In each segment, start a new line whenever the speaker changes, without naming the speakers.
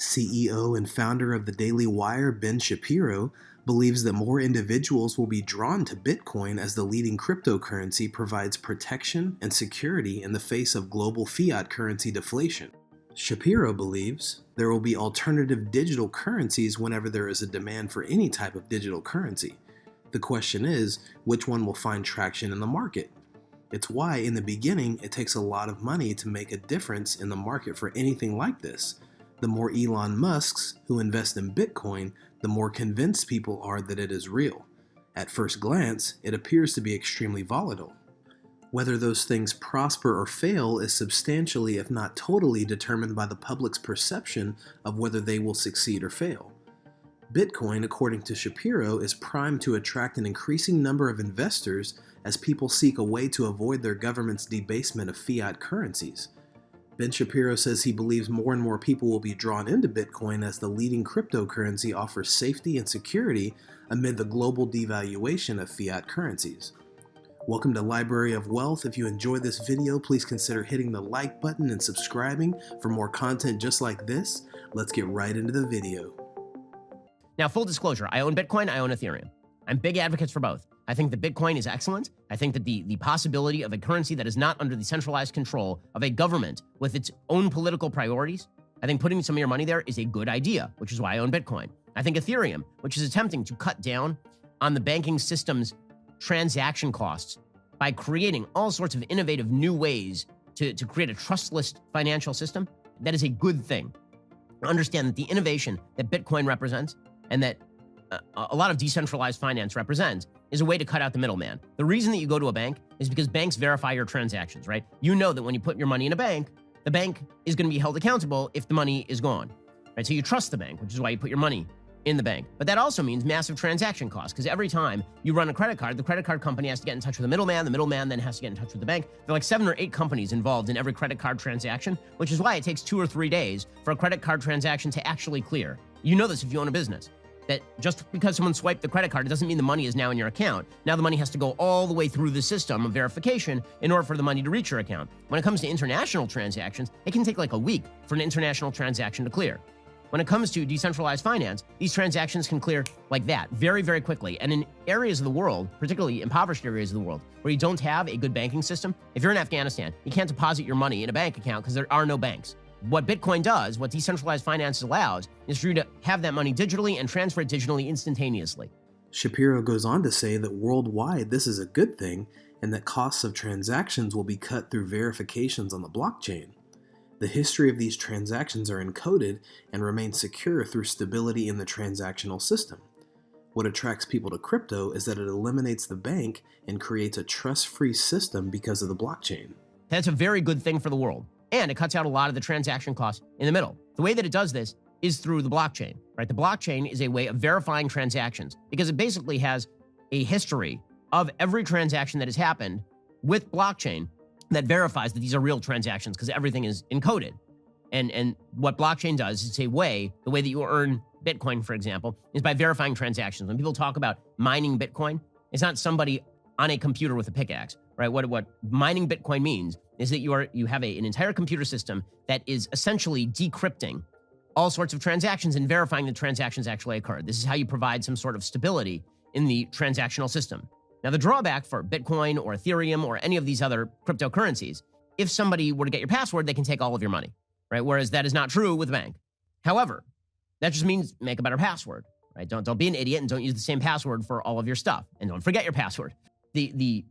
CEO and founder of the Daily Wire, Ben Shapiro, believes that more individuals will be drawn to Bitcoin as the leading cryptocurrency provides protection and security in the face of global fiat currency deflation. Shapiro believes there will be alternative digital currencies whenever there is a demand for any type of digital currency. The question is, which one will find traction in the market? It's why, in the beginning, it takes a lot of money to make a difference in the market for anything like this. The more Elon Musks who invest in Bitcoin, the more convinced people are that it is real. At first glance, it appears to be extremely volatile. Whether those things prosper or fail is substantially, if not totally, determined by the public's perception of whether they will succeed or fail. Bitcoin, according to Shapiro, is primed to attract an increasing number of investors as people seek a way to avoid their government's debasement of fiat currencies. Ben Shapiro says he believes more and more people will be drawn into Bitcoin as the leading cryptocurrency offers safety and security amid the global devaluation of fiat currencies. Welcome to Library of Wealth. If you enjoyed this video, please consider hitting the like button and subscribing for more content just like this. Let's get right into the video.
Now, full disclosure, I own Bitcoin, I own Ethereum. I'm big advocates for both. I think that Bitcoin is excellent. I think that the possibility of a currency that is not under the centralized control of a government with its own political priorities, I think putting some of your money there is a good idea, which is why I own Bitcoin. I think Ethereum, which is attempting to cut down on the banking system's transaction costs by creating all sorts of innovative new ways to create a trustless financial system, that is a good thing. Understand that the innovation that Bitcoin represents and that a lot of decentralized finance represents is a way to cut out the middleman. The reason that you go to a bank is because banks verify your transactions, right? You know that when you put your money in a bank, the bank is going to be held accountable if the money is gone, right? So you trust the bank, which is why you put your money in the bank. But that also means massive transaction costs, because every time you run a credit card, the credit card company has to get in touch with the middleman then has to get in touch with the bank. There are like 7 or 8 companies involved in every credit card transaction, which is why it takes 2 or 3 days for a credit card transaction to actually clear. You know this if you own a business, that just because someone swiped the credit card, it doesn't mean the money is now in your account. Now the money has to go all the way through the system of verification in order for the money to reach your account. When it comes to international transactions, it can take like a week for an international transaction to clear. When it comes to decentralized finance, these transactions can clear like that very, very quickly. And in areas of the world, particularly impoverished areas of the world, where you don't have a good banking system, if you're in Afghanistan, you can't deposit your money in a bank account because there are no banks. What Bitcoin does, what decentralized finance allows, is for you to have that money digitally and transfer it digitally instantaneously.
Shapiro goes on to say that worldwide this is a good thing and that costs of transactions will be cut through verifications on the blockchain. The history of these transactions are encoded and remain secure through stability in the transactional system. What attracts people to crypto is that it eliminates the bank and creates a trust-free system because of the blockchain.
That's a very good thing for the world. And it cuts out a lot of the transaction costs in the middle. The way that it does this is through the blockchain, right? The blockchain is a way of verifying transactions because it basically has a history of every transaction that has happened with blockchain that verifies that these are real transactions because everything is encoded. And what blockchain does is it's a way, the way that you earn Bitcoin, for example, is by verifying transactions. When people talk about mining Bitcoin, it's not somebody on a computer with a pickaxe, right? What mining Bitcoin means is that you have an entire computer system that is essentially decrypting all sorts of transactions and verifying the transactions actually occurred. This is how you provide some sort of stability in the transactional system. Now, the drawback for Bitcoin or Ethereum or any of these other cryptocurrencies, if somebody were to get your password, they can take all of your money, right? Whereas that is not true with a bank. However, that just means make a better password, right? Don't be an idiot and don't use the same password for all of your stuff. And don't forget your password. The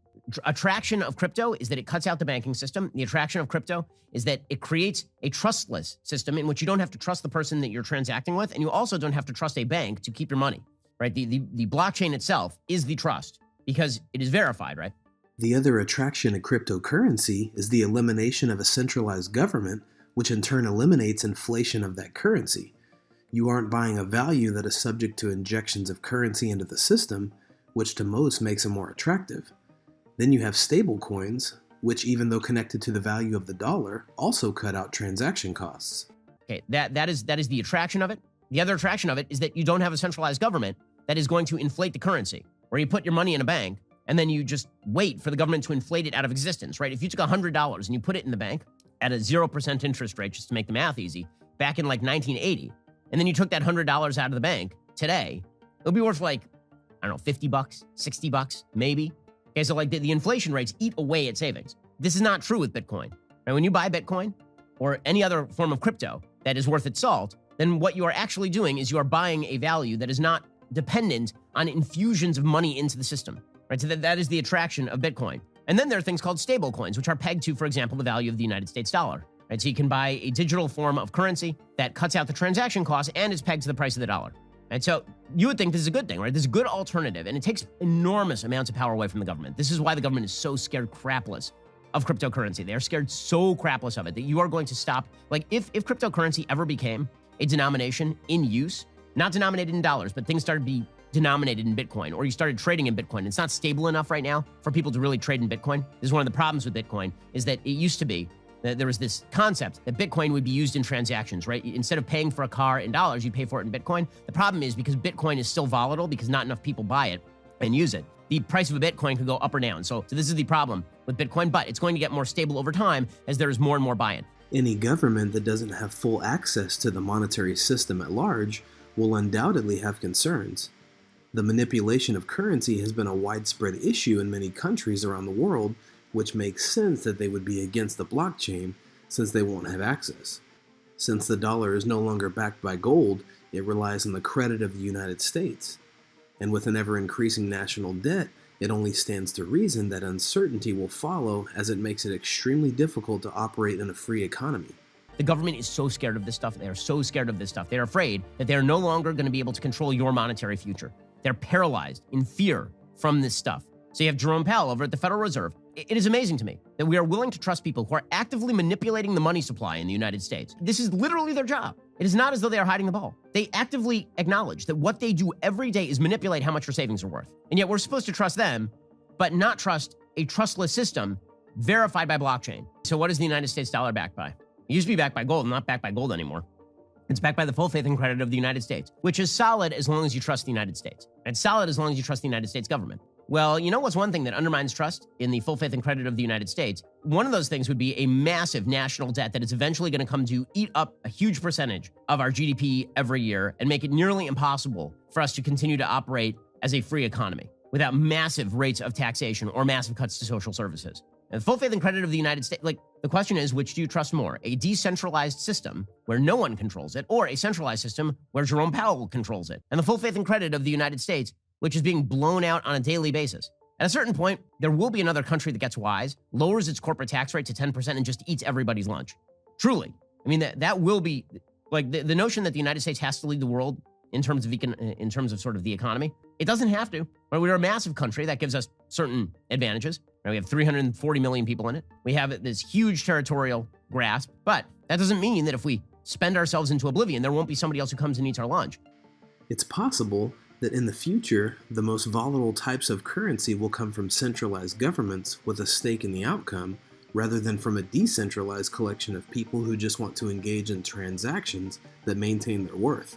attraction of crypto is that it cuts out the banking system. The attraction of crypto is that it creates a trustless system in which you don't have to trust the person that you're transacting with, and you also don't have to trust a bank to keep your money, right? The blockchain itself is the trust because it is verified, right?
The other attraction of cryptocurrency is the elimination of a centralized government, which in turn eliminates inflation of that currency. You aren't buying a value that is subject to injections of currency into the system, which to most makes it more attractive. Then you have stable coins, which even though connected to the value of the dollar, also cut out transaction costs.
Okay, that is the attraction of it. The other attraction of it is that you don't have a centralized government that is going to inflate the currency, where you put your money in a bank and then you just wait for the government to inflate it out of existence, right? If you took $100 and you put it in the bank at a 0% interest rate, just to make the math easy, back in like 1980, and then you took that $100 out of the bank today, it'll be worth like, I don't know, $50, $60, maybe. Okay, so like the inflation rates eat away at savings. This is not true with Bitcoin. Right? When you buy Bitcoin or any other form of crypto that is worth its salt, then what you are actually doing is you are buying a value that is not dependent on infusions of money into the system. Right? So that is the attraction of Bitcoin. And then there are things called stable coins, which are pegged to, for example, the value of the United States dollar. Right? So you can buy a digital form of currency that cuts out the transaction costs and is pegged to the price of the dollar. And so you would think this is a good thing, right? This is a good alternative, and it takes enormous amounts of power away from the government. This is why the government is so scared crapless of cryptocurrency. They are scared so crapless of it that you are going to stop. Like if cryptocurrency ever became a denomination in use, not denominated in dollars, but things started to be denominated in Bitcoin, or you started trading in Bitcoin. It's not stable enough right now for people to really trade in Bitcoin. This is one of the problems with Bitcoin, is that it used to be that there was this concept that Bitcoin would be used in transactions, right? Instead of paying for a car in dollars, you pay for it in Bitcoin. The problem is because Bitcoin is still volatile because not enough people buy it and use it, the price of a Bitcoin could go up or down. So this is the problem with Bitcoin, but it's going to get more stable over time as there is more and more buy-in.
Any government that doesn't have full access to the monetary system at large will undoubtedly have concerns. The manipulation of currency has been a widespread issue in many countries around the world, which makes sense that they would be against the blockchain since they won't have access. Since the dollar is no longer backed by gold, it relies on the credit of the United States. And with an ever-increasing national debt, it only stands to reason that uncertainty will follow, as it makes it extremely difficult to operate in a free economy.
The government is so scared of this stuff. They are so scared of this stuff. They're afraid that they're no longer going to be able to control your monetary future. They're paralyzed in fear from this stuff. So you have Jerome Powell over at the Federal Reserve. It is amazing to me that we are willing to trust people who are actively manipulating the money supply in the United States. This is literally their job. It is not as though they are hiding the ball. They actively acknowledge that what they do every day is manipulate how much your savings are worth. And yet we're supposed to trust them, but not trust a trustless system verified by blockchain. So what is the United States dollar backed by? It used to be backed by gold, not backed by gold anymore. It's backed by the full faith and credit of the United States, which is solid as long as you trust the United States. And it's solid as long as you trust the United States government. Well, you know what's one thing that undermines trust in the full faith and credit of the United States? One of those things would be a massive national debt that is eventually going to come to eat up a huge percentage of our GDP every year and make it nearly impossible for us to continue to operate as a free economy without massive rates of taxation or massive cuts to social services. And the full faith and credit of the United States, like the question is, which do you trust more? A decentralized system where no one controls it, or a centralized system where Jerome Powell controls it? And the full faith and credit of the United States, which is being blown out on a daily basis. At a certain point, there will be another country that gets wise, lowers its corporate tax rate to 10% and just eats everybody's lunch. Truly. I mean, that will be, like, the notion that the United States has to lead the world in terms of sort of the economy. It doesn't have to. Right? We're a massive country that gives us certain advantages. Right? We have 340 million people in it. We have this huge territorial grasp, but that doesn't mean that if we spend ourselves into oblivion, there won't be somebody else who comes and eats our lunch.
It's possible that in the future, the most volatile types of currency will come from centralized governments with a stake in the outcome, rather than from a decentralized collection of people who just want to engage in transactions that maintain their worth.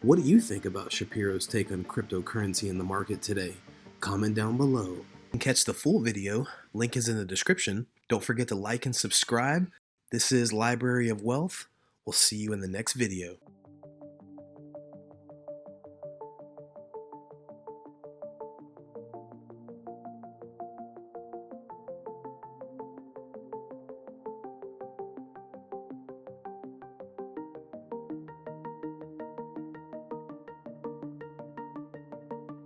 What do you think about Shapiro's take on cryptocurrency in the market today? Comment down below. And catch the full video, link is in the description. Don't forget to like and subscribe. This is Library of Wealth. We'll see you in the next video.